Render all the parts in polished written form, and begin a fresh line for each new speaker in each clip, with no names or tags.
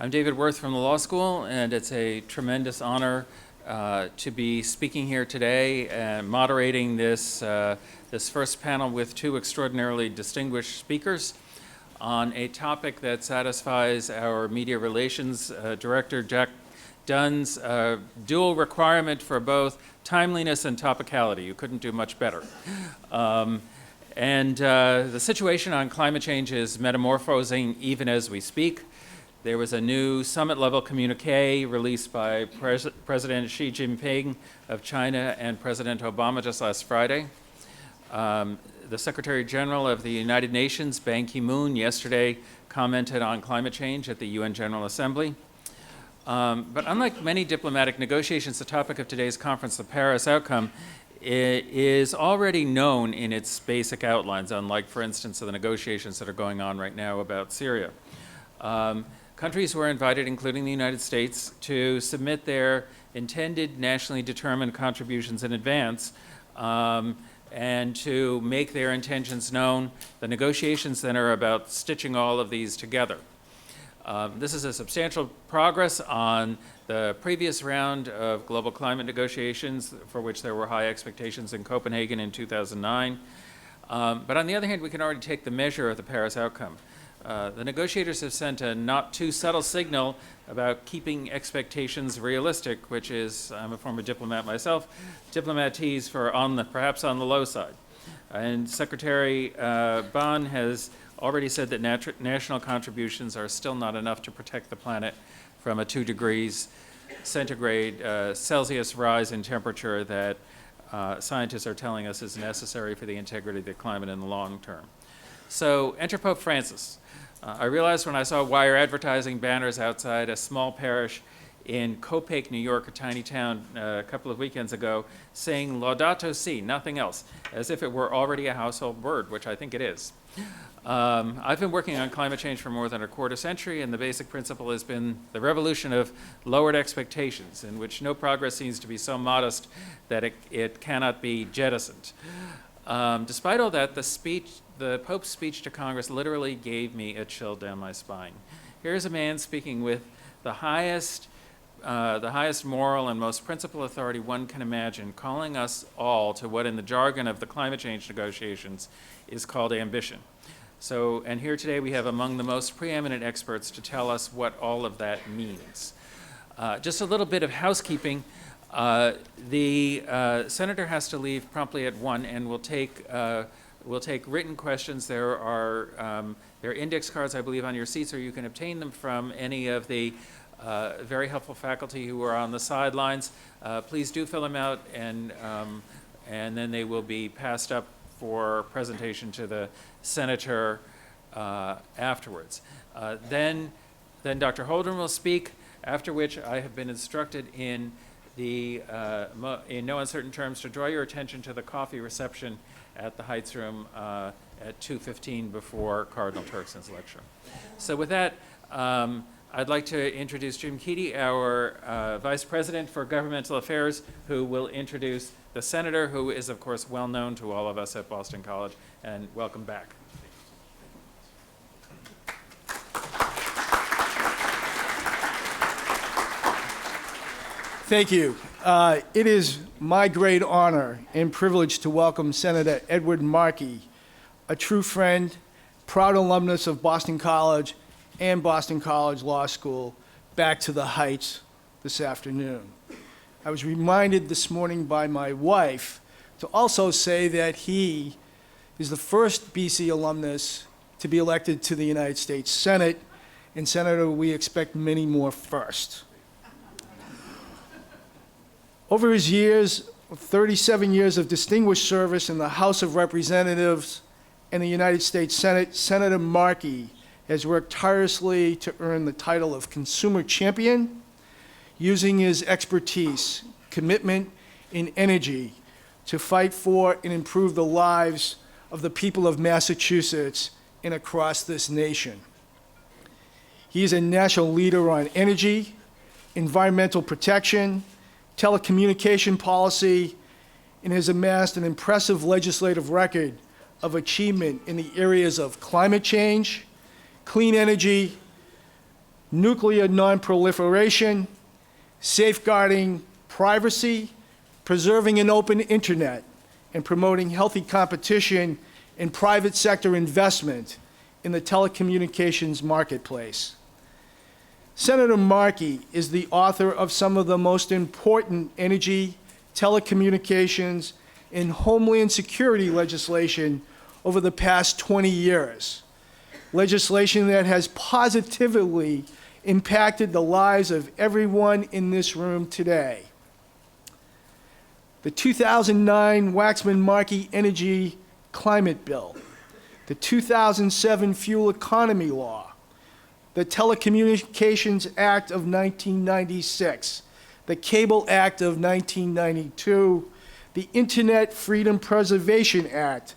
I'm David Worth from the law school, and it's a tremendous honor to be speaking here today and moderating this first panel with two extraordinarily distinguished speakers on a topic that satisfies our media relations director, Jack Dunn's dual requirement for both timeliness and topicality. You couldn't do much better. The situation on climate change is metamorphosing even as we speak. There was a new summit-level communique released by President Xi Jinping of China and President Obama just last Friday. The Secretary General of the United Nations, Ban Ki-moon, yesterday commented on climate change at the UN General Assembly. But unlike many diplomatic negotiations, the topic of today's conference, the Paris outcome, is already known in its basic outlines, unlike, for instance, the negotiations that are going on right now about Syria. Countries were invited, including the United States, to submit their intended nationally determined contributions in advance and to make their intentions known. The negotiations then are about stitching all of these together. This is a substantial progress on the previous round of global climate negotiations, for which there were high expectations in Copenhagen in 2009. But on the other hand, we can already take the measure of the Paris outcome. The negotiators have sent a not too subtle signal about keeping expectations realistic, which is, I'm a former diplomat myself, diplomatese for perhaps on the low side. And Secretary Ban has already said that national contributions are still not enough to protect the planet from a 2 degrees centigrade Celsius rise in temperature that scientists are telling us is necessary for the integrity of the climate in the long term. So enter Pope Francis. I realized when I saw wire advertising banners outside a small parish in Copake, New York, a tiny town, a couple of weekends ago, saying Laudato Si, nothing else, as if it were already a household word, which I think it is. I've been working on climate change for more than a quarter century, and the basic principle has been the revolution of lowered expectations, in which no progress seems to be so modest that it cannot be jettisoned. Despite all that, the Pope's speech to Congress literally gave me a chill down my spine. Here's a man speaking with the highest moral and most principled authority one can imagine, calling us all to what in the jargon of the climate change negotiations is called ambition. So, and here today we have among the most preeminent experts to tell us what all of that means. Just a little bit of housekeeping. The senator has to leave promptly at 1, and we'll take written questions. There are index cards, I believe, on your seats, or you can obtain them from any of the very helpful faculty who are on the sidelines. Please do fill them out, and then they will be passed up for presentation to the senator afterwards. Then Dr. Holdren will speak, after which I have been instructed in no uncertain terms to draw your attention to the coffee reception at the Heights Room at 2:15 before Cardinal Turkson's lecture. So with that, I'd like to introduce Jim Keaty, our Vice President for Governmental Affairs, who will introduce the Senator, who is, of course, well known to all of us at Boston College, and welcome back.
Thank you. It is my great honor and privilege to welcome Senator Edward Markey, a true friend, proud alumnus of Boston College and Boston College Law School, back to the Heights this afternoon. I was reminded this morning by my wife to also say that he is the first BC alumnus to be elected to the United States Senate, and Senator, we expect many more first. Over his years, 37 years of distinguished service in the House of Representatives and the United States Senate, Senator Markey has worked tirelessly to earn the title of Consumer Champion, using his expertise, commitment, and energy to fight for and improve the lives of the people of Massachusetts and across this nation. He is a national leader on energy, environmental protection, telecommunication policy, and has amassed an impressive legislative record of achievement in the areas of climate change, clean energy, nuclear nonproliferation, safeguarding privacy, preserving an open internet, and promoting healthy competition and private sector investment in the telecommunications marketplace. Senator Markey is the author of some of the most important energy, telecommunications, and homeland security legislation over the past 20 years. Legislation that has positively impacted the lives of everyone in this room today. The 2009 Waxman-Markey Energy Climate Bill, the 2007 Fuel Economy Law, the Telecommunications Act of 1996, the Cable Act of 1992, the Internet Freedom Preservation Act,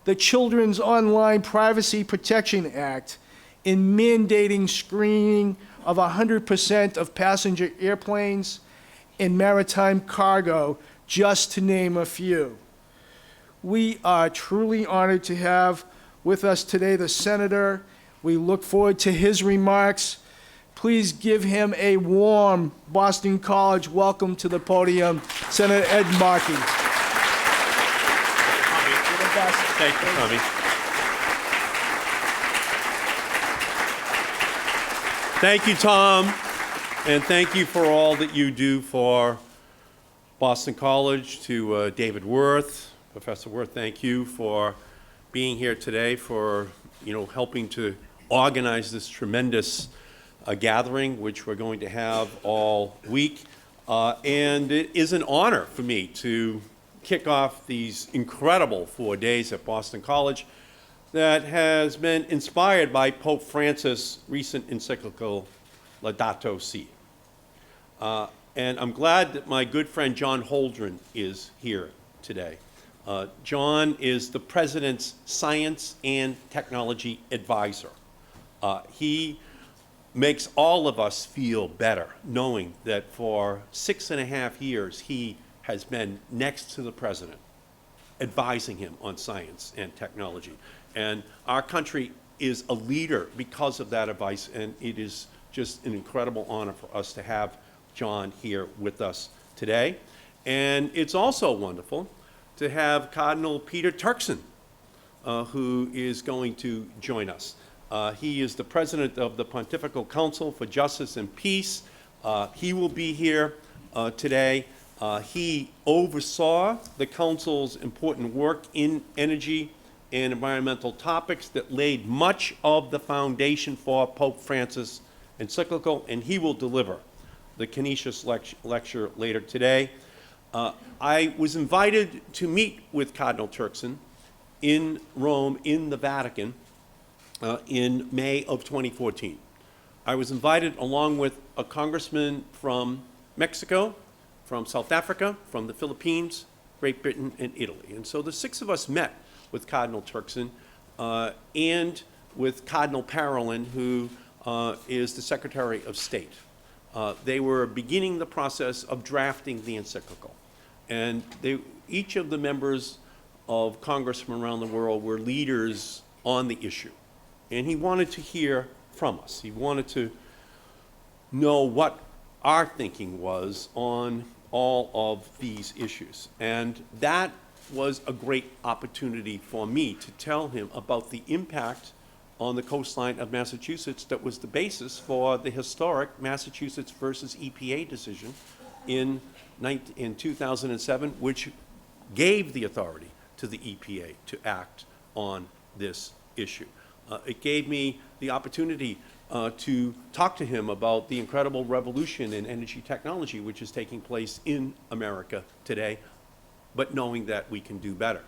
the Children's Online Privacy Protection Act, in mandating screening of 100% of passenger airplanes and maritime cargo, just to name a few. We are truly honored to have with us today the Senator. We look forward to his remarks. Please give him a warm Boston College welcome to the podium, Senator Ed Markey.
Thank you, Tommy. Thank you, Tom, and thank you for all that you do for Boston College. To David Worth, Professor Worth, thank you for being here today, for helping to organize this tremendous gathering, which we're going to have all week. And it is an honor for me to kick off these incredible 4 days at Boston College that has been inspired by Pope Francis' recent encyclical Laudato Si. And I'm glad that my good friend John Holdren is here today. John is the President's Science and Technology Advisor. He makes all of us feel better knowing that for 6.5 years he has been next to the President, advising him on science and technology. And our country is a leader because of that advice, and it is just an incredible honor for us to have John here with us today. And it's also wonderful to have Cardinal Peter Turkson, who is going to join us. He is the president of the Pontifical Council for Justice and Peace. He will be here today. He oversaw the Council's important work in energy and environmental topics that laid much of the foundation for Pope Francis' encyclical, and he will deliver the Canisius lecture later today. I was invited to meet with Cardinal Turkson in Rome, in the Vatican, in May of 2014. I was invited along with a congressman from Mexico, from South Africa, from the Philippines, Great Britain, and Italy. And so the 6 of us met with Cardinal Turkson and with Cardinal Parolin, who is the Secretary of State. They were beginning the process of drafting the encyclical. And each of the members of Congress from around the world were leaders on the issue. And he wanted to hear from us. He wanted to know what our thinking was on all of these issues. And that was a great opportunity for me to tell him about the impact on the coastline of Massachusetts that was the basis for the historic Massachusetts versus EPA decision in 2007, which gave the authority to the EPA to act on this issue. It gave me the opportunity to talk to him about the incredible revolution in energy technology which is taking place in America today, but knowing that we can do better.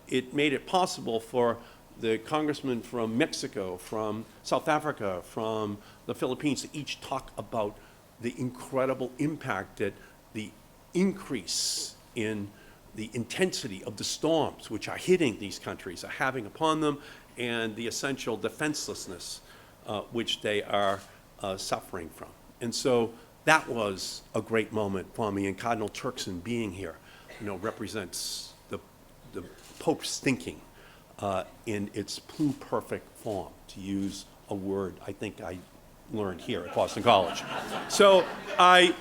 It made it possible for the congressmen from Mexico, from South Africa, from the Philippines to each talk about the incredible impact that the increase in the intensity of the storms which are hitting these countries are having upon them, and the essential defenselessness which they are suffering from. And so that was a great moment for me, and Cardinal Turkson being here, represents the Pope's thinking in its pluperfect form, to use a word I think I learned here at Boston College. So I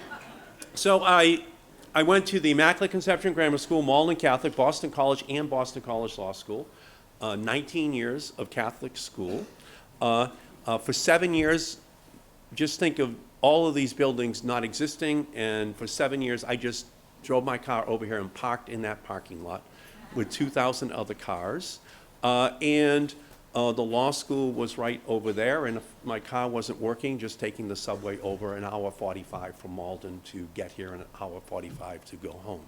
went to the Immaculate Conception Grammar School, Malden Catholic, Boston College, and Boston College Law School. 19 years of Catholic school. For 7 years, just think of all of these buildings not existing, and for 7 years, I just drove my car over here and parked in that parking lot with 2,000 other cars. The law school was right over there, and if my car wasn't working, just taking the subway over an hour 45 from Malden to get here and an hour 45 to go home.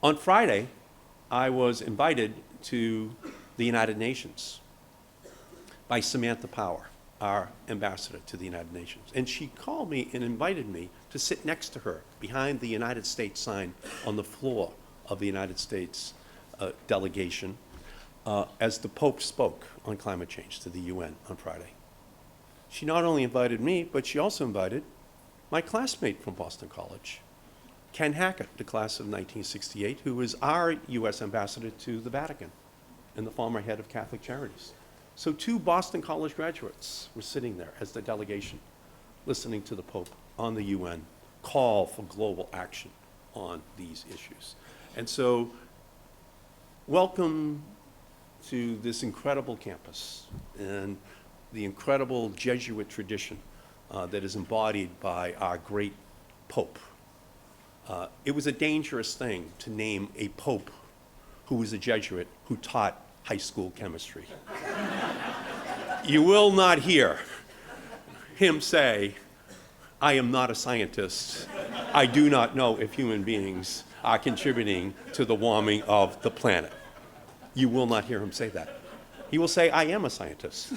On Friday, I was invited to the United Nations by Samantha Power, our ambassador to the United Nations. And she called me and invited me to sit next to her behind the United States sign on the floor of the United States delegation as the Pope spoke on climate change to the UN on Friday. She not only invited me, but she also invited my classmate from Boston College, Ken Hackett, the class of 1968, who was our U.S. ambassador to the Vatican and the former head of Catholic Charities. So 2 Boston College graduates were sitting there as the delegation, listening to the Pope on the UN call for global action on these issues. And so, welcome to this incredible campus and the incredible Jesuit tradition that is embodied by our great Pope. It was a dangerous thing to name a Pope who was a Jesuit who taught high school chemistry. You will not hear him say, "I am not a scientist. I do not know if human beings are contributing to the warming of the planet." You will not hear him say that. He will say, "I am a scientist,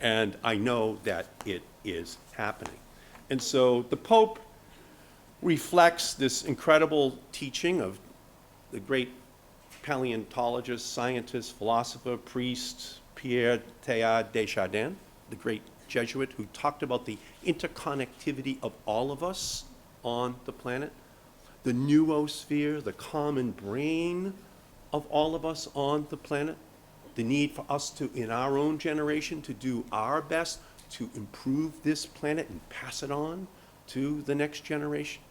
and I know that it is happening." And so the Pope reflects this incredible teaching of the great paleontologist, scientist, philosopher, priest, Pierre Teilhard de Chardin, the great Jesuit who talked about the interconnectivity of all of us on the planet, the noosphere, the common brain of all of us on the planet, the need for us to, in our own generation, to do our best to improve this planet and pass it on to the next generation.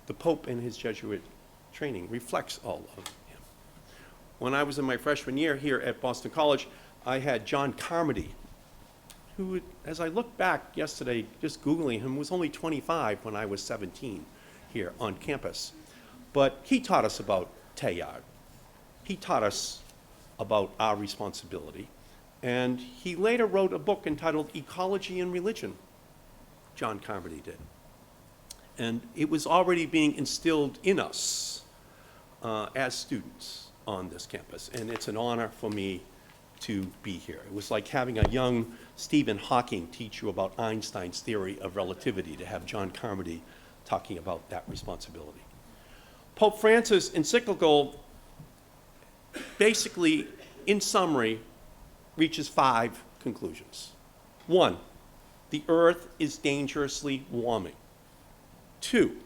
The Pope in his Jesuit training reflects all of him. When I was in my freshman year here at Boston College, I had John Carmody, who, as I look back yesterday, just Googling him, was only 25 when I was 17 here on campus. But he taught us about Teilhard. He taught us about our responsibility. And he later wrote a book entitled Ecology and Religion, John Carmody did. And it was already being instilled in us as students on this campus. And it's an honor for me to be here. It was like having a young Stephen Hawking teach you about Einstein's theory of relativity, to have John Carmody talking about that responsibility. Pope Francis' encyclical basically, in summary, reaches 5 conclusions. 1, the earth is dangerously warming. 2,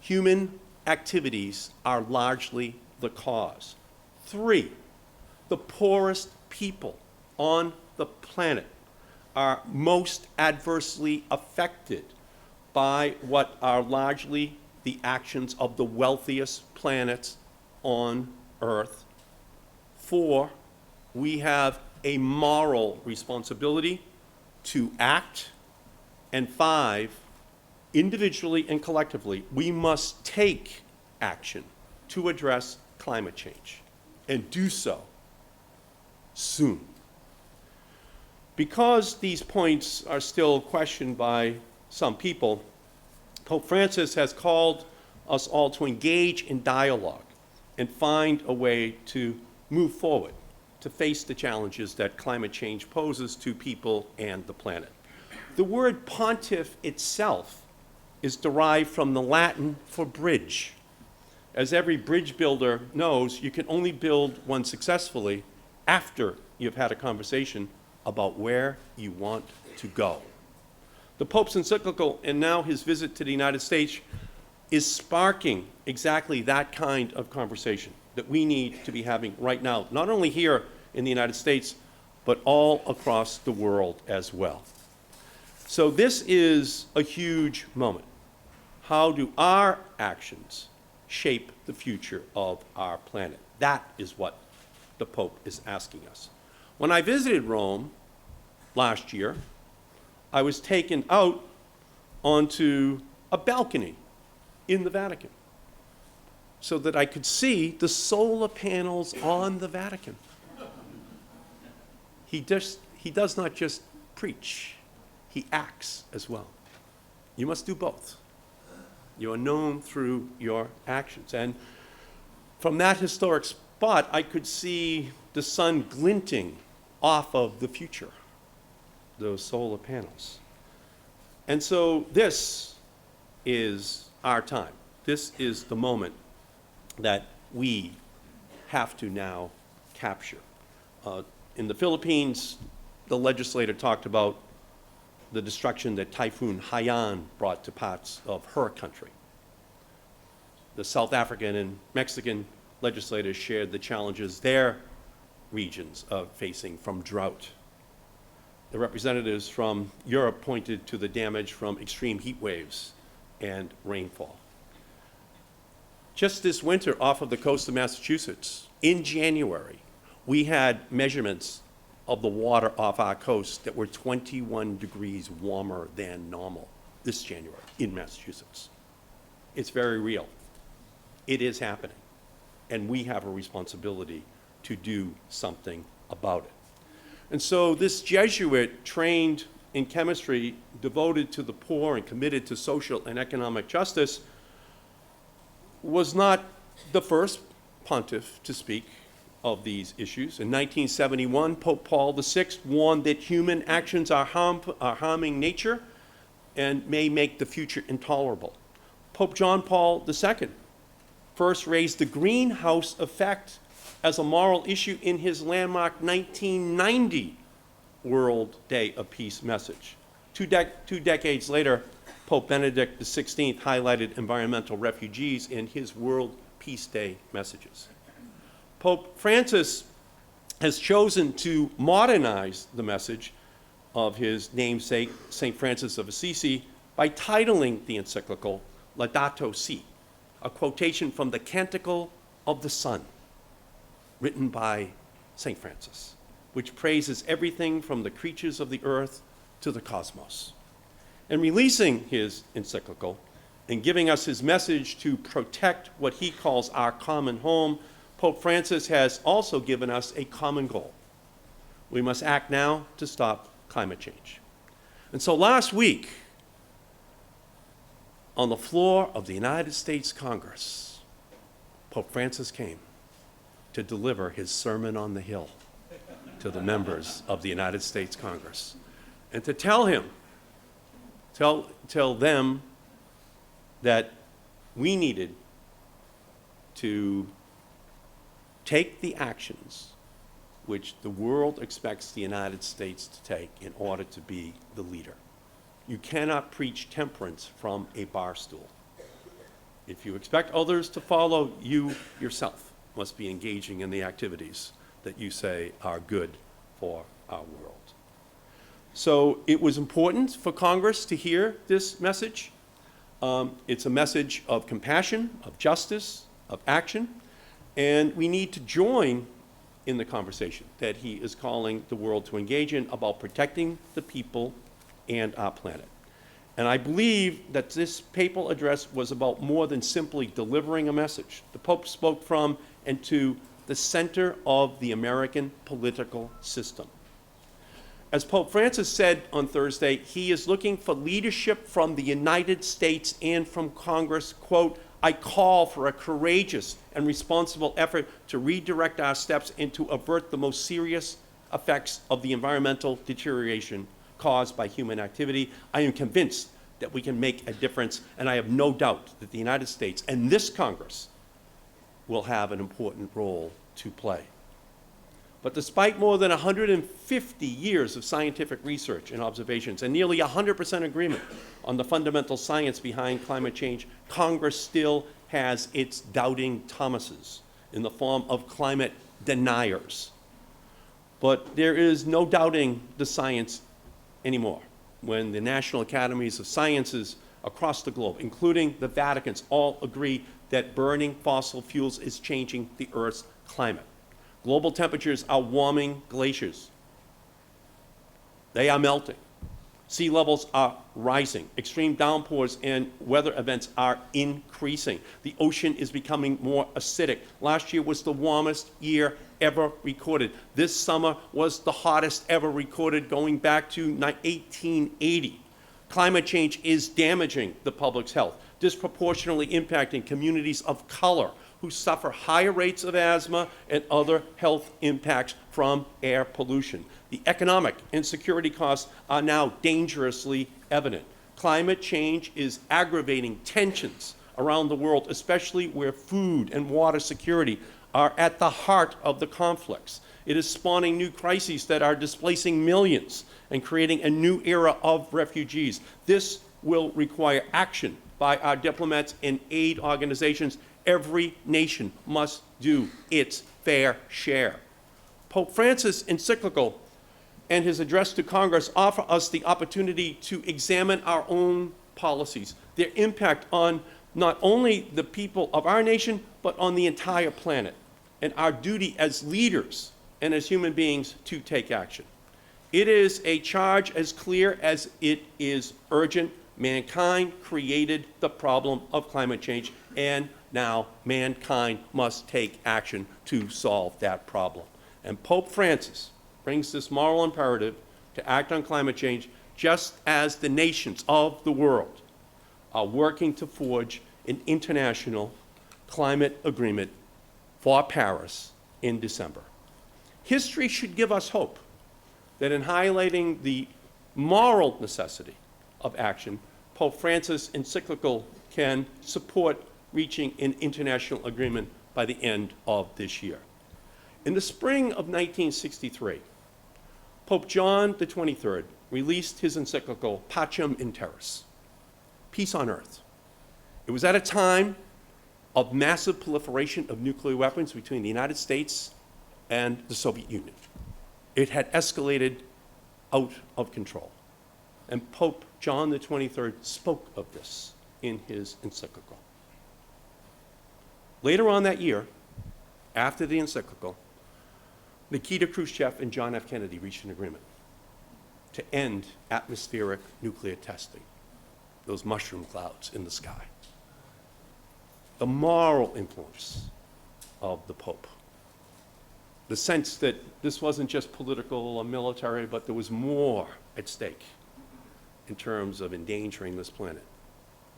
human activities are largely the cause. 3, the poorest people on the planet are most adversely affected by what are largely the actions of the wealthiest planets on Earth. 4, we have a moral responsibility to act. And 5, individually and collectively, we must take action to address climate change, and do so soon. Because these points are still questioned by some people, Pope Francis has called us all to engage in dialogue and find a way to move forward, to face the challenges that climate change poses to people and the planet. The word pontiff itself is derived from the Latin for bridge. As every bridge builder knows, you can only build one successfully after you've had a conversation about where you want to go. The Pope's encyclical, and now his visit to the United States, is sparking exactly that kind of conversation that we need to be having right now, not only here in the United States, but all across the world as well. So this is a huge moment. How do our actions shape the future of our planet? That is what the Pope is asking us. When I visited Rome last year, I was taken out onto a balcony in the Vatican so that I could see the solar panels on the Vatican. He does not just preach, he acts as well. You must do both. You are known through your actions. And from that historic spot, I could see the sun glinting off of the future, those solar panels. And so this is our time. This is the moment that we have to now capture. In the Philippines, the legislator talked about the destruction that Typhoon Haiyan brought to parts of her country. The South African and Mexican legislators shared the challenges their regions are facing from drought. The representatives from Europe pointed to the damage from extreme heat waves and rainfall. Just this winter off of the coast of Massachusetts, in January, we had measurements of the water off our coast that were 21 degrees warmer than normal this January in Massachusetts. It's very real. It is happening. And we have a responsibility to do something about it. And so this Jesuit trained in chemistry, devoted to the poor and committed to social and economic justice, was not the first pontiff to speak of these issues. In 1971, Pope Paul VI warned that human actions are harming nature and may make the future intolerable. Pope John Paul II first raised the greenhouse effect as a moral issue in his landmark 1990 World Day of Peace message. Two decades later, Pope Benedict XVI highlighted environmental refugees in his World Peace Day messages. Pope Francis has chosen to modernize the message of his namesake, St. Francis of Assisi, by titling the encyclical Laudato Si, a quotation from the Canticle of the Sun, written by St. Francis, which praises everything from the creatures of the earth to the cosmos. In releasing his encyclical and giving us his message to protect what he calls our common home, Pope Francis has also given us a common goal. We must act now to stop climate change. And so last week, on the floor of the United States Congress, Pope Francis came to deliver his Sermon on the Hill to the members of the United States Congress and to tell them that we needed to take the actions which the world expects the United States to take in order to be the leader. You cannot preach temperance from a bar stool. If you expect others to follow, you yourself must be engaging in the activities that you say are good for our world. So it was important for Congress to hear this message. It's a message of compassion, of justice, of action, and we need to join in the conversation that he is calling the world to engage in about protecting the people and our planet. And I believe that this papal address was about more than simply delivering a message. The Pope spoke from and to the center of the American political system. As Pope Francis said on Thursday, he is looking for leadership from the United States and from Congress. Quote, I call for a courageous and responsible effort to redirect our steps and to avert the most serious effects of the environmental deterioration caused by human activity. I am convinced that we can make a difference, and I have no doubt that the United States and this Congress will have an important role to play. But despite more than 150 years of scientific research and observations and nearly 100% agreement on the fundamental science behind climate change, Congress still has its doubting Thomases in the form of climate deniers. But there is no doubting the science anymore. when the National Academies of Sciences across the globe, including the Vatican's, all agree that burning fossil fuels is changing the Earth's climate. Global temperatures are warming glaciers. They are melting. Sea levels are rising. Extreme downpours and weather events are increasing. The ocean is becoming more acidic. Last year was the warmest year ever recorded. This summer was the hottest ever recorded, going back to 1880. Climate change is damaging the public's health, disproportionately impacting communities of color who suffer higher rates of asthma and other health impacts from air pollution. The economic and security costs are now dangerously evident. Climate change is aggravating tensions around the world, especially where food and water security are at the heart of the conflicts. It is spawning new crises that are displacing millions and creating a new era of refugees. This will require action by our diplomats and aid organizations. Every nation must do its fair share. Pope Francis' encyclical and his address to Congress offer us the opportunity to examine our own policies, their impact on not only the people of our nation, but on the entire planet, and our duty as leaders and as human beings to take action. It is a charge as clear as it is urgent. Mankind created the problem of climate change, and now mankind must take action to solve that problem. And Pope Francis brings this moral imperative to act on climate change, just as the nations of the world are working to forge an international climate agreement for Paris in December. History should give us hope that in highlighting the moral necessity of action, Pope Francis' encyclical can support reaching an international agreement by the end of this year. In the spring of 1963, Pope John XXIII released his encyclical Pacem in Terris, Peace on Earth. It was at a time of massive proliferation of nuclear weapons between the United States and the Soviet Union. It had escalated out of control. And Pope John XXIII spoke of this in his encyclical. Later on that year, after the encyclical, Nikita Khrushchev and John F. Kennedy reached an agreement to end atmospheric nuclear testing, those mushroom clouds in the sky. The moral influence of the Pope, the sense that this wasn't just political or military, but there was more at stake in terms of endangering this planet,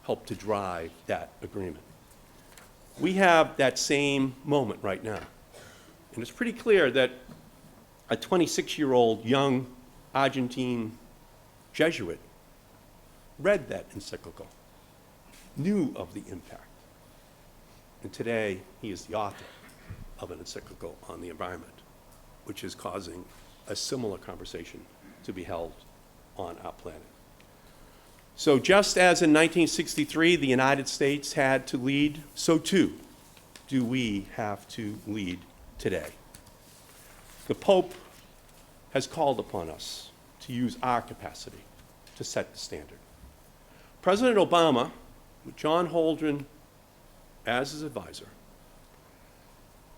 helped to drive that agreement. We have that same moment right now. And it's pretty clear that a 26-year-old young Argentine Jesuit read that encyclical, knew of the impact. And today, he is the author of an encyclical on the environment, which is causing a similar conversation to be held on our planet. So just as in 1963, the United States had to lead, so too do we have to lead today. The Pope has called upon us to use our capacity to set the standard. President Obama, with John Holdren as his advisor,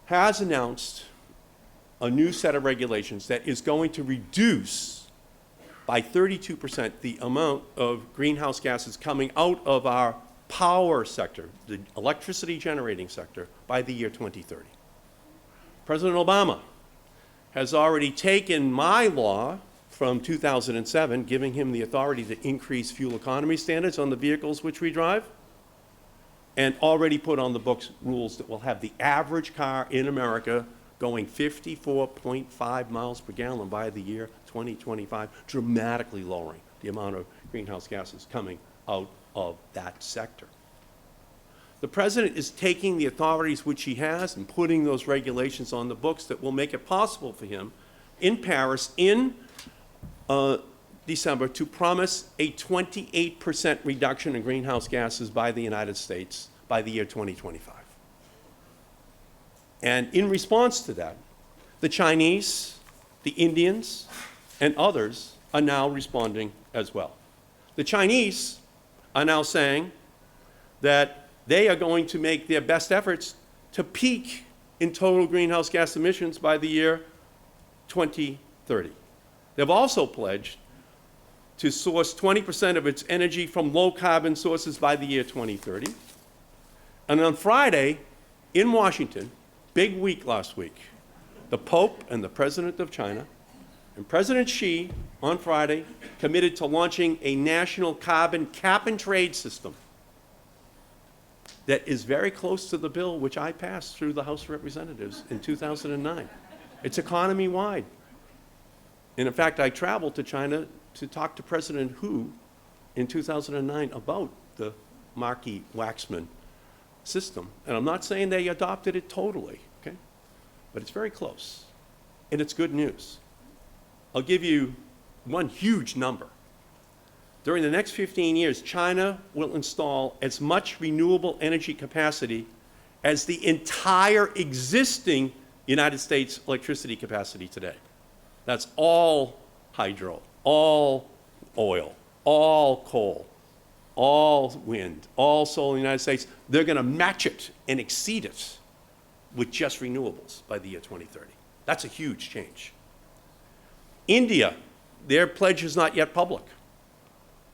has announced a new set of regulations that is going to reduce by 32% the amount of greenhouse gases coming out of our power sector, the electricity generating sector, by the year 2030. President Obama has already taken my law from 2007, giving him the authority to increase fuel economy standards on the vehicles which we drive, and already put on the books rules that will have the average car in America going 54.5 miles per gallon by the year 2025, dramatically lowering the amount of greenhouse gases coming out of that sector. The president is taking the authorities which he has and putting those regulations on the books that will make it possible for him in Paris in December to promise a 28% reduction in greenhouse gases by the United States by the year 2025. And in response to that, the Chinese, the Indians, and others are now responding as well. The Chinese are now saying that they are going to make their best efforts to peak in total greenhouse gas emissions by the year 2030. They've also pledged to source 20% of its energy from low-carbon sources by the year 2030. And on Friday, in Washington, big week last week, the Pope and the President of China and President Xi, on Friday, committed to launching a national carbon cap-and-trade system that is very close to the bill which I passed through the House of Representatives in 2009. It's economy-wide. And in fact, I traveled to China to talk to President Hu in 2009 about the Markey Waxman system. And I'm not saying they adopted it totally, okay? But it's very close. And it's good news. I'll give you one huge number. During the next 15 years, China will install as much renewable energy capacity as the entire existing United States electricity capacity today. That's all hydro, all oil, all coal, all wind, all solar in the United States. They're going to match it and exceed it with just renewables by the year 2030. That's a huge change. India, their pledge is not yet public,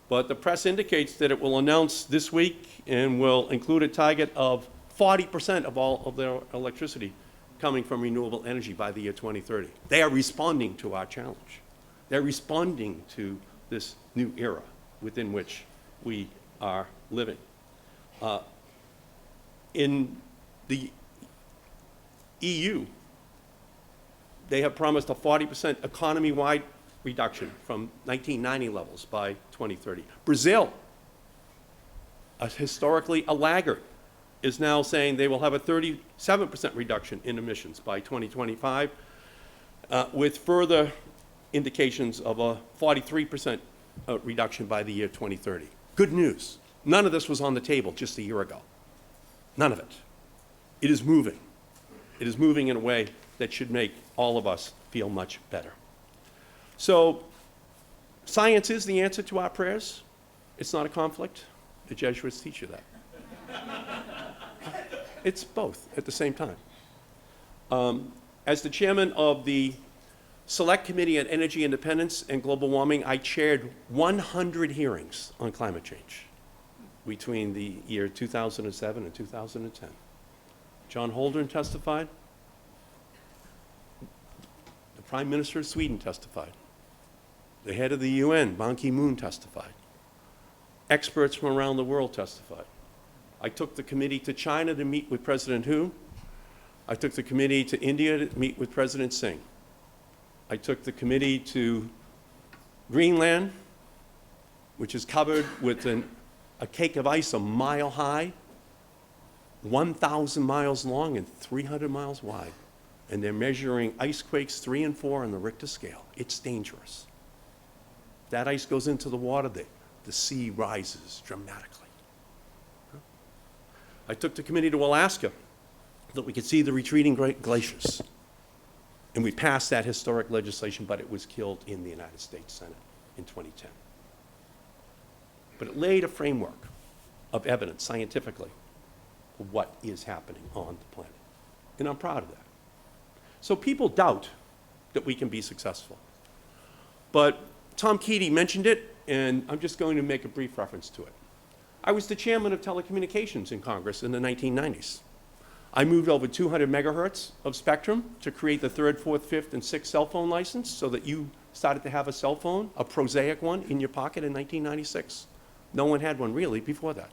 but the press indicates that it will announce this week and will include a target of 40% of all of their electricity coming from renewable energy by the year 2030. They are responding to our challenge. They're responding to this new era within which we are living. In the EU, they have promised a 40% economy-wide reduction from 1990 levels by 2030. Brazil, historically a laggard, is now saying they will have a 37% reduction in emissions by 2025, with further indications of a 43% reduction by the year 2030. Good news. None of this was on the table just a year ago. None of it. It is moving. It is moving in a way that should make all of us feel much better. So, science is the answer to our prayers. It's not a conflict. The Jesuits teach you that. It's both at the same time. As the chairman of the Select Committee on Energy Independence and Global Warming, I chaired 100 hearings on climate change between the year 2007 and 2010. John Holdren testified. The Prime Minister of Sweden testified. The head of the UN, Ban Ki-moon, testified. Experts from around the world testified. I took the committee to China to meet with President Hu. I took the committee to India to meet with President Singh. I took the committee to Greenland, which is covered with a cake of ice a mile high, 1,000 miles long and 300 miles wide. And they're measuring ice quakes 3 and 4 on the Richter scale. It's dangerous. That ice goes into the water, the sea rises dramatically. I took the committee to Alaska so that we could see the retreating glaciers. And we passed that historic legislation, but it was killed in the United States Senate in 2010. But it laid a framework of evidence scientifically of what is happening on the planet. And I'm proud of that. So people doubt that we can be successful. But Tom Keating mentioned it, and I'm just going to make a brief reference to it. I was the chairman of telecommunications in Congress in the 1990s. I moved over 200 megahertz of spectrum to create the 3rd, 4th, 5th, and 6th cell phone license so that you started to have a cell phone, a prosaic one, in your pocket in 1996. No one had one really before that.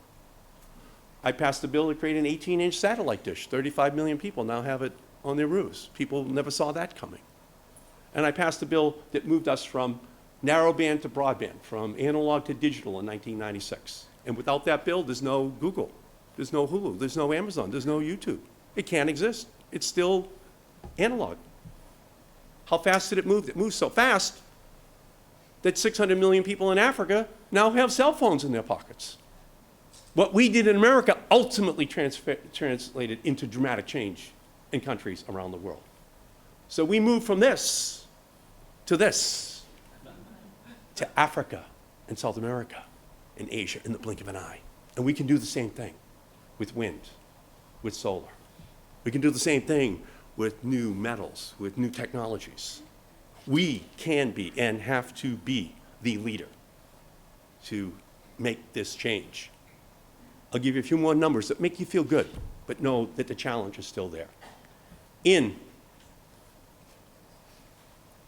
I passed a bill to create an 18-inch satellite dish. 35 million people now have it on their roofs. People never saw that coming. And I passed a bill that moved us from narrowband to broadband, from analog to digital in 1996. And without that bill, there's no Google, there's no Hulu, there's no Amazon, there's no YouTube. It can't exist. It's still analog. How fast did it move? It moved so fast that 600 million people in Africa now have cell phones in their pockets. What we did in America ultimately translated into dramatic change in countries around the world. So we moved from this to Africa, and South America and Asia in the blink of an eye. And we can do the same thing with wind, with solar. We can do the same thing with new metals, with new technologies. We can be and have to be the leader to make this change. I'll give you a few more numbers that make you feel good, but know that the challenge is still there. In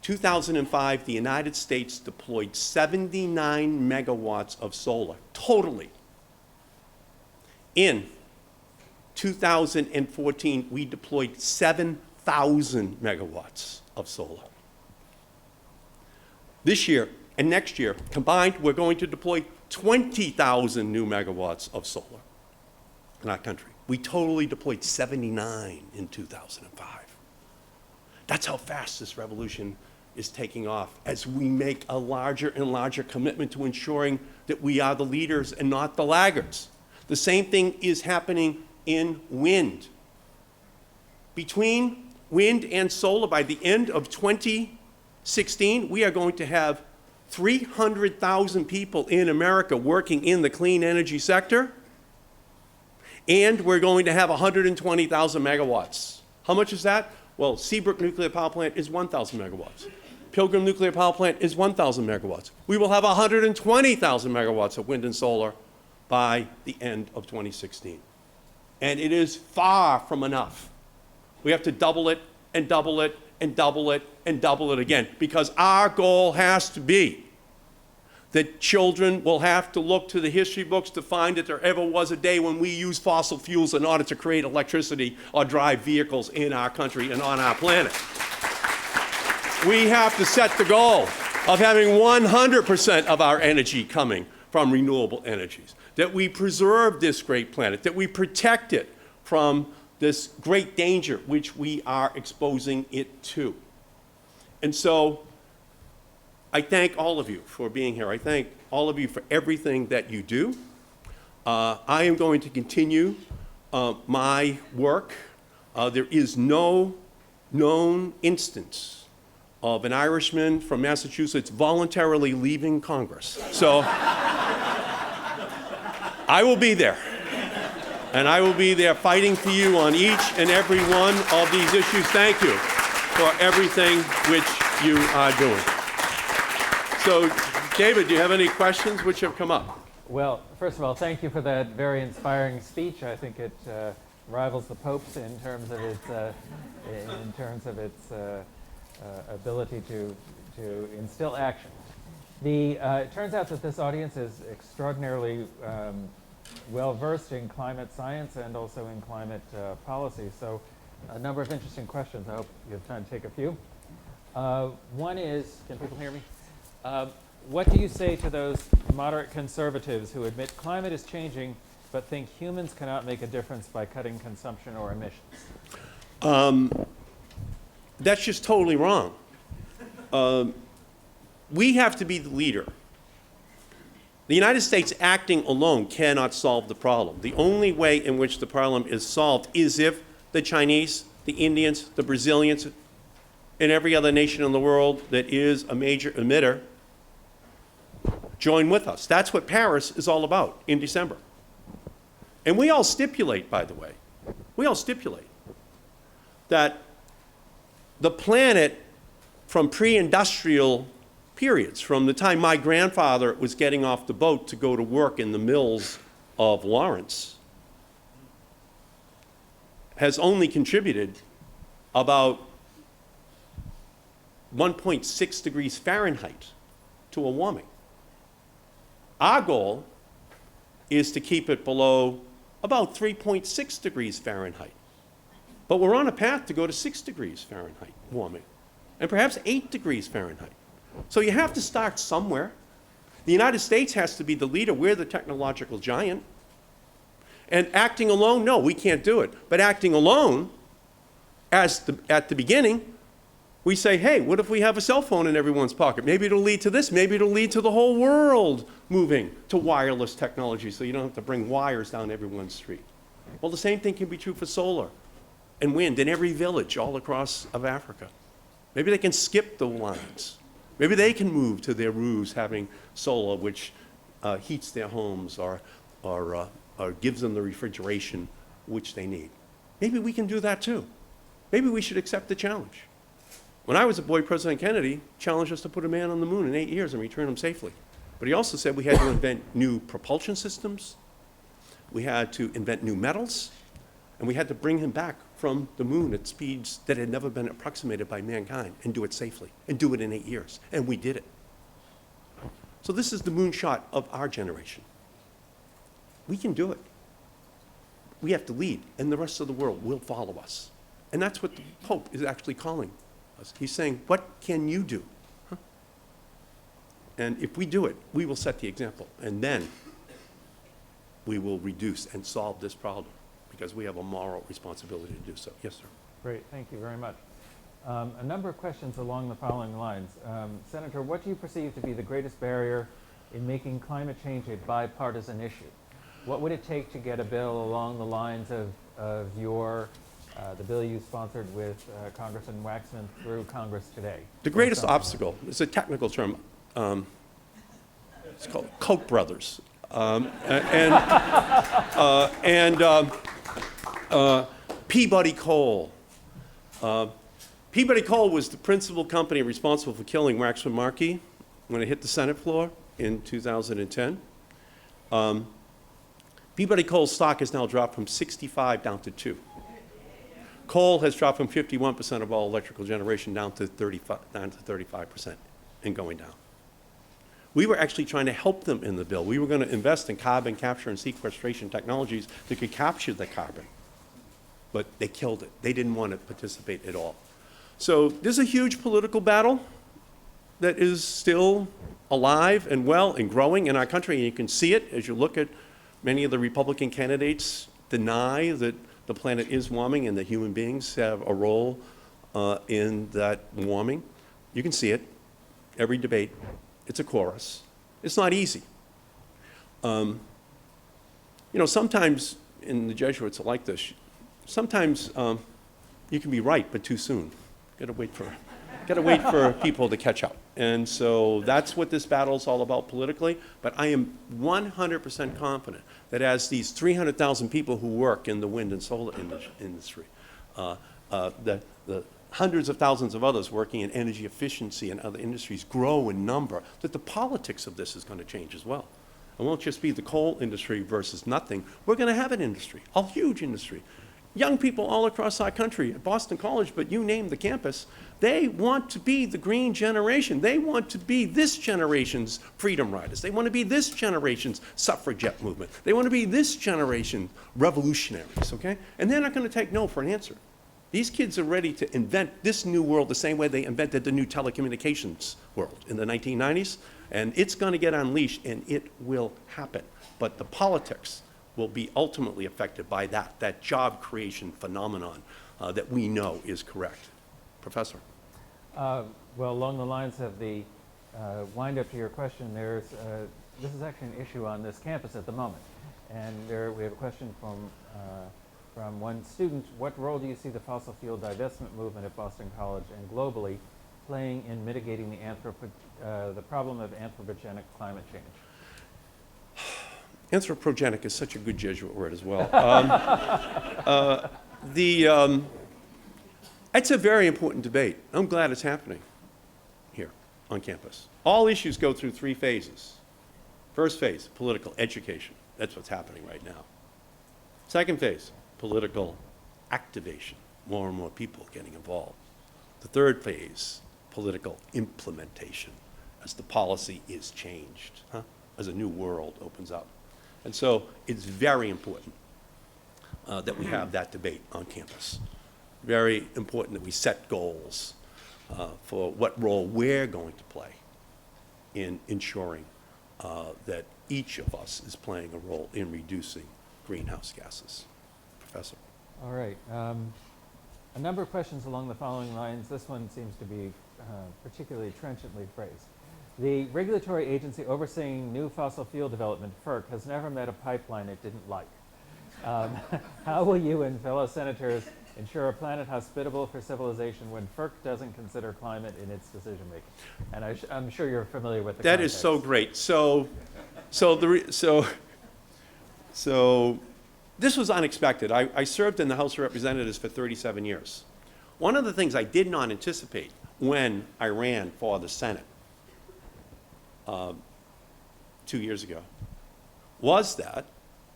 2005, the United States deployed 79 megawatts of solar, totally. In 2014, we deployed 7,000 megawatts of solar. This year and next year, combined, we're going to deploy 20,000 new megawatts of solar in our country. We totally deployed 79 in 2005. That's how fast this revolution is taking off as we make a larger and larger commitment to ensuring that we are the leaders and not the laggards. The same thing is happening in wind. Between wind and solar, by the end of 2016, we are going to have 300,000 people in America working in the clean energy sector, and we're going to have 120,000 megawatts. How much is that? Well, Seabrook Nuclear Power Plant is 1,000 megawatts. Pilgrim Nuclear Power Plant is 1,000 megawatts. We will have 120,000 megawatts of wind and solar by the end of 2016. And it is far from enough. We have to double it and double it and double it and double it again, because our goal has to be that children will have to look to the history books to find that there ever was a day when we used fossil fuels in order to create electricity or drive vehicles in our country and on our planet. We have to set the goal of having 100% of our energy coming from renewable energies, that we preserve this great planet, that we protect it from this great danger which we are exposing it to. And so I thank all of you for being here. I thank all of you for everything that you do. I am going to continue my work. There is no known instance of an Irishman from Massachusetts voluntarily leaving Congress. So I will be there. And I will be there fighting for you on each and every one of these issues. Thank you for everything which you are doing. So, David, do you have any questions which have come up?
Well, first of all, thank you for that very inspiring speech. I think it rivals the Pope's in terms of its ability to instill action. It turns out that this audience is extraordinarily well-versed in climate science and also in climate policy. So a number of interesting questions. I hope you have time to take a few. One is, can people hear me? What do you say to those moderate conservatives who admit climate is changing but think humans cannot make a difference by cutting consumption or emissions?
That's just totally wrong. We have to be the leader. The United States acting alone cannot solve the problem. The only way in which the problem is solved is if the Chinese, the Indians, the Brazilians, and every other nation in the world that is a major emitter join with us. That's what Paris is all about in December. And we all stipulate, by the way, that the planet from pre-industrial periods, from the time my grandfather was getting off the boat to go to work in the mills of Lawrence, has only contributed about 1.6 degrees Fahrenheit to a warming. Our goal is to keep it below about 3.6 degrees Fahrenheit. But we're on a path to go to 6 degrees Fahrenheit warming, and perhaps 8 degrees Fahrenheit. So you have to start somewhere. The United States has to be the leader. We're the technological giant. And acting alone, no, we can't do it. But acting alone, at the beginning, we say, hey, what if we have a cell phone in everyone's pocket? Maybe it'll lead to this. Maybe it'll lead to the whole world moving to wireless technology so you don't have to bring wires down everyone's street. Well, the same thing can be true for solar and wind in every village all across of Africa. Maybe they can skip the lines. Maybe they can move to their roofs having solar, which heats their homes or gives them the refrigeration which they need. Maybe we can do that too. Maybe we should accept the challenge. When I was a boy, President Kennedy challenged us to put a man on the moon in 8 years and return him safely. But he also said we had to invent new propulsion systems, we had to invent new metals, and we had to bring him back from the moon at speeds that had never been approximated by mankind and do it safely, and do it in 8 years. And we did it. So this is the moonshot of our generation. We can do it. We have to lead, and the rest of the world will follow us. And that's what the Pope is actually calling us. He's saying, what can you do? Huh? And if we do it, we will set the example. And then we will reduce and solve this problem, because we have a moral responsibility to do so. Yes, sir.
Great, thank you very much. A number of questions along the following lines. Senator, what do you perceive to be the greatest barrier in making climate change a bipartisan issue? What would it take to get a bill along the lines of the bill you sponsored with Congressman Waxman through Congress today?
The greatest obstacle is a technical term. It's called Koch brothers. Peabody Coal. Peabody Coal was the principal company responsible for killing Waxman Markey when it hit the Senate floor in 2010. Peabody Coal's stock has now dropped from 65 down to 2. Coal has dropped from 51% of all electrical generation down to 35% and going down. We were actually trying to help them in the bill. We were going to invest in carbon capture and sequestration technologies that could capture the carbon. But they killed it. They didn't want to participate at all. So there's a huge political battle that is still alive and well and growing in our country. And you can see it as you look at many of the Republican candidates deny that the planet is warming and that human beings have a role in that warming. You can see it. Every debate, it's a chorus. It's not easy. You know, sometimes, and the Jesuits are like this, sometimes you can be right, but too soon. Gotta wait for people to catch up. And so that's what this battle is all about politically. But I am 100% confident that as these 300,000 people who work in the wind and solar industry, the hundreds of thousands of others working in energy efficiency and other industries grow in number, that the politics of this is going to change as well. It won't just be the coal industry versus nothing. We're going to have an industry, a huge industry. Young people all across our country, at Boston College, but you name the campus, they want to be the green generation. They want to be this generation's freedom riders. They want to be this generation's suffragette movement. They want to be this generation's revolutionaries, okay? And they're not going to take no for an answer. These kids are ready to invent this new world the same way they invented the new telecommunications world in the 1990s. And it's going to get unleashed, and it will happen. But the politics will be ultimately affected by that job creation phenomenon that we know is correct. Professor?
Well, along the lines of the wind-up to your question, this is actually an issue on this campus at the moment. And we have a question from one student. What role do you see the fossil fuel divestment movement at Boston College and globally playing in mitigating the problem of anthropogenic climate change?
Anthropogenic is such a good Jesuit word as well. It's a very important debate. I'm glad it's happening here on campus. All issues go through 3 phases. First phase, political education. That's what's happening right now. Second phase, political activation. More and more people getting involved. The third phase, political implementation, as the policy is changed, as a new world opens up. And so it's very important that we have that debate on campus. Very important that we set goals for what role we're going to play in ensuring that each of us is playing a role in reducing greenhouse gases. Professor.
All right. A number of questions along the following lines. This one seems to be particularly trenchantly phrased. The regulatory agency overseeing new fossil fuel development, FERC, has never met a pipeline it didn't like. How will you and fellow senators ensure a planet hospitable for civilization when FERC doesn't consider climate in its decision-making. And I'm sure you're familiar with the
That is
context.
so great. So this was unexpected. I served in the House of Representatives for 37 years. One of the things I did not anticipate when I ran for the Senate 2 years ago was that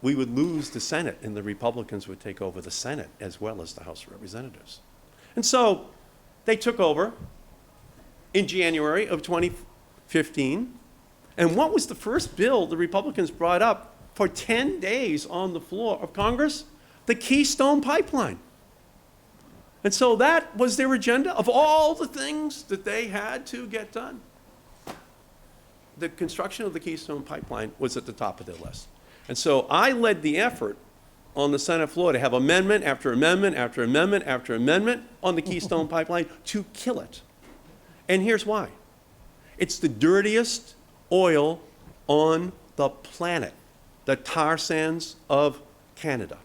we would lose the Senate and the Republicans would take over the Senate as well as the House of Representatives. And so they took over in January of 2015. And what was the first bill the Republicans brought up for 10 days on the floor of Congress? The Keystone Pipeline. And so that was their agenda of all the things that they had to get done. The construction of the Keystone Pipeline was at the top of their list. And so I led the effort on the Senate floor to have amendment after amendment after amendment after amendment on the Keystone Pipeline to kill it. And here's why. It's the dirtiest oil on the planet, the tar sands of Canada.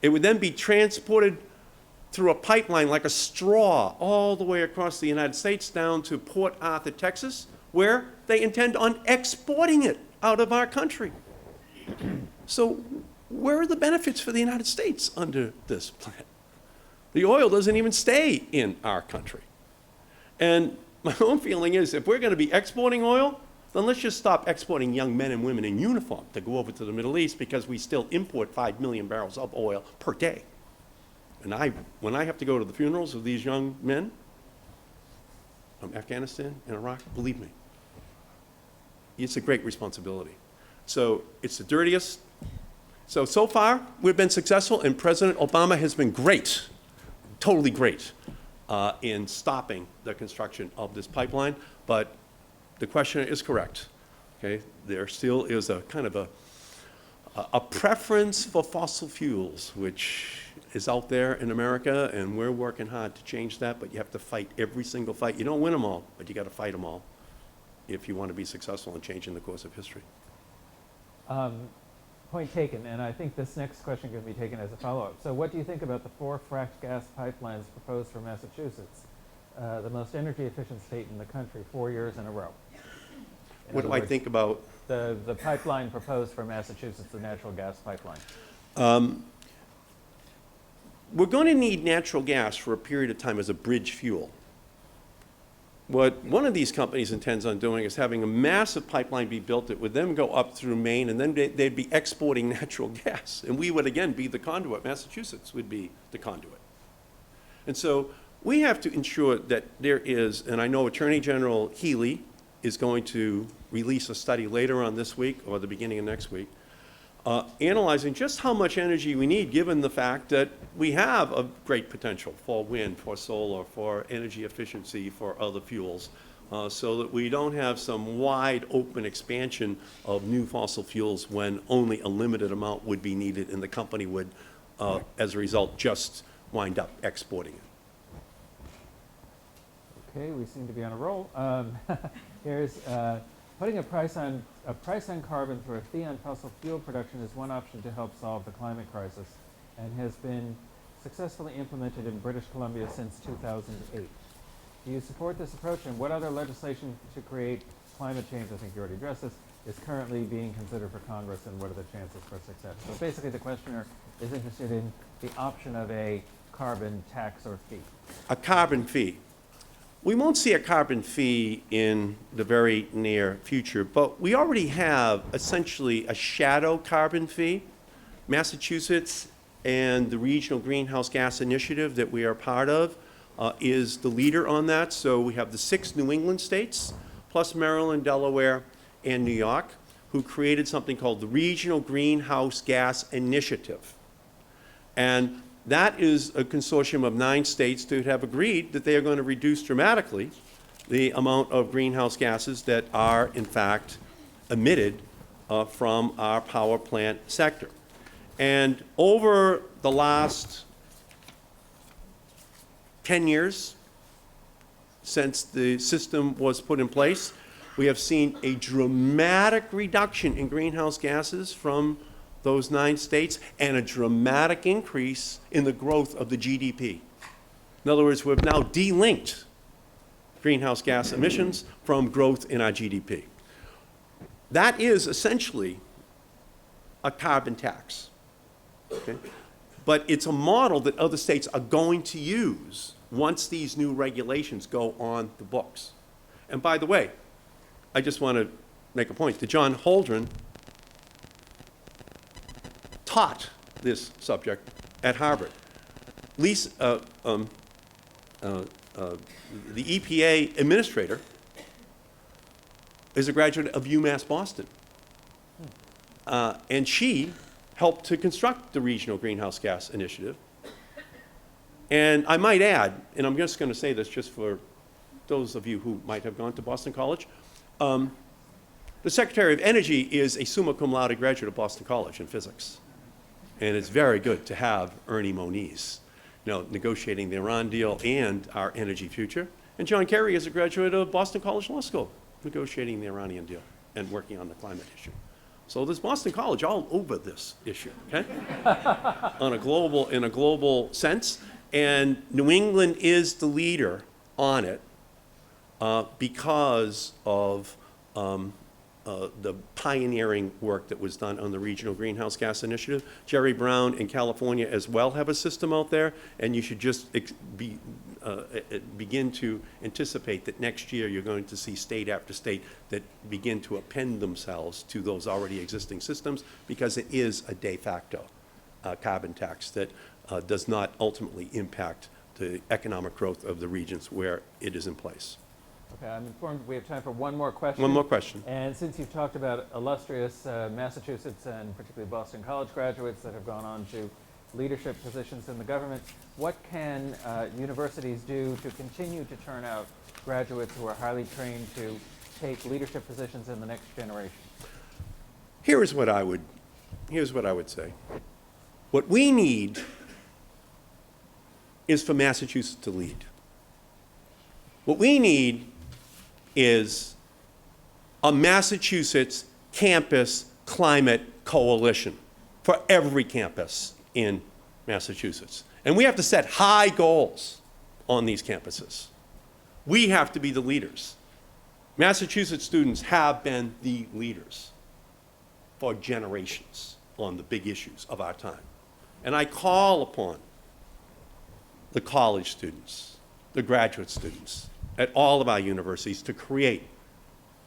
It would then be transported through a pipeline like a straw all the way across the United States down to Port Arthur, Texas, where they intend on exporting it out of our country. So where are the benefits for the United States under this plan? The oil doesn't even stay in our country. And my own feeling is if we're going to be exporting oil, then let's just stop exporting young men and women in uniform to go over to the Middle East because we still import 5 million barrels of oil per day. And when I have to go to the funerals of these young men from Afghanistan and Iraq, believe me, it's a great responsibility. So it's the dirtiest. So far, we've been successful, and President Obama has been great, totally great, in stopping the construction of this pipeline. But the question is correct. Okay? There still is a kind of a preference for fossil fuels, which is out there in America, and we're working hard to change that, but you have to fight every single fight. You don't win them all, but you got to fight them all if you want to be successful in changing the course of history.
Point taken, and I think this next question can be taken as a follow-up. So what do you think about the 4 fracked gas pipelines proposed for Massachusetts, the most energy efficient state in the country, 4 years in a row?
What do I think about?
The pipeline proposed for Massachusetts, the natural gas pipeline.
We're going to need natural gas for a period of time as a bridge fuel. What one of these companies intends on doing is having a massive pipeline be built that would then go up through Maine, and then they'd be exporting natural gas. And we would, again, be the conduit. Massachusetts would be the conduit. And so we have to ensure that there is, and I know Attorney General Healy is going to release a study later on this week or the beginning of next week, analyzing just how much energy we need given the fact that we have a great potential for wind, for solar, for energy efficiency, for other fuels, so that we don't have some wide open expansion of new fossil fuels when only a limited amount would be needed and the company would, as a result, just wind up exporting it.
Okay, we seem to be on a roll. Here's putting a price on carbon through a fee on fossil fuel production is one option to help solve the climate crisis, and has been successfully implemented in British Columbia since 2008. Do you support this approach, and what other legislation to create climate change, I think you already addressed this, is currently being considered for Congress, and what are the chances for success? So basically the questioner is interested in the option of a carbon tax or fee.
A carbon fee. We won't see a carbon fee in the very near future, but we already have essentially a shadow carbon fee. Massachusetts and the Regional Greenhouse Gas Initiative that we are part of is the leader on that. So we have the 6 New England states, plus Maryland, Delaware, and New York, who created something called the Regional Greenhouse Gas Initiative. And that is a consortium of 9 states that have agreed that they are going to reduce dramatically the amount of greenhouse gases that are, in fact, emitted from our power plant sector. And over the last 10 years, since the system was put in place, we have seen a dramatic reduction in greenhouse gases from those 9 states, and a dramatic increase in the growth of the GDP. In other words, we've now delinked greenhouse gas emissions from growth in our GDP. That is essentially a carbon tax. Okay? But it's a model that other states are going to use once these new regulations go on the books. And by the way, I just want to make a point that John Holdren taught this subject at Harvard. The EPA administrator is a graduate of UMass Boston. And she helped to construct the Regional Greenhouse Gas Initiative. And I might add, and I'm just going to say this just for those of you who might have gone to Boston College, the Secretary of Energy is a summa cum laude graduate of Boston College in physics. And it's very good to have Ernie Moniz, negotiating the Iran deal and our energy future. And John Kerry is a graduate of Boston College Law School, negotiating the Iranian deal and working on the climate issue. So there's Boston College all over this issue, okay? In a global sense. And New England is the leader on it because of the pioneering work that was done on the Regional Greenhouse Gas Initiative. Jerry Brown in California as well have a system out there, and you should just begin to anticipate that next year you're going to see state after state that begin to append themselves to those already existing systems, because it is a de facto carbon tax that does not ultimately impact the economic growth of the regions where it is in place.
Okay, I'm informed we have time for one more question.
One more question.
And since you've talked about illustrious Massachusetts and particularly Boston College graduates that have gone on to leadership positions in the government, what can universities do to continue to turn out graduates who are highly trained to take leadership positions in the next generation?
Here's what I would say. What we need is for Massachusetts to lead. What we need is a Massachusetts campus climate coalition for every campus in Massachusetts. And we have to set high goals on these campuses. We have to be the leaders. Massachusetts students have been the leaders for generations on the big issues of our time. And I call upon the college students, the graduate students at all of our universities to create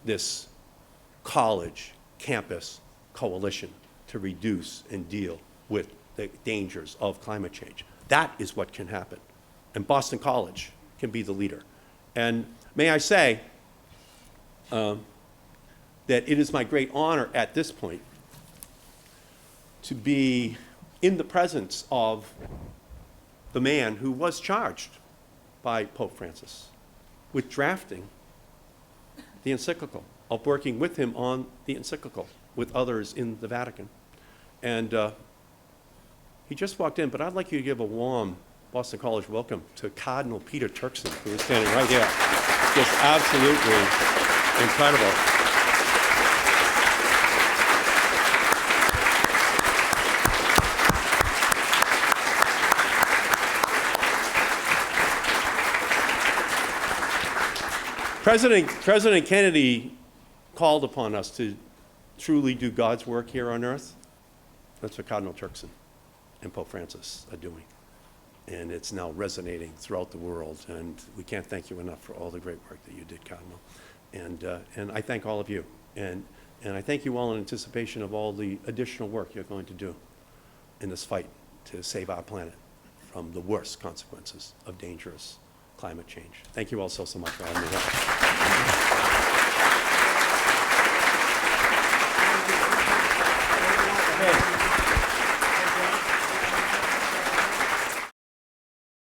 this college campus coalition to reduce and deal with the dangers of climate change. That is what can happen. And Boston College can be the leader. And may I say that it is my great honor at this point to be in the presence of the man who was charged by Pope Francis with drafting the encyclical, of working with him on the encyclical with others in the Vatican. And he just walked in, but I'd like you to give a warm Boston College welcome to Cardinal Peter Turkson, who is standing right here. Just absolutely incredible. President Kennedy called upon us to truly do God's work here on earth. That's what Cardinal Turkson and Pope Francis are doing. And it's now resonating throughout the world. And we can't thank you enough for all the great work that you did, Cardinal. And I thank all of you. And I thank you all in anticipation of all the additional work you're going to do in this fight to save our planet from the worst consequences of dangerous climate change. Thank you all so much for having me here.
Okay.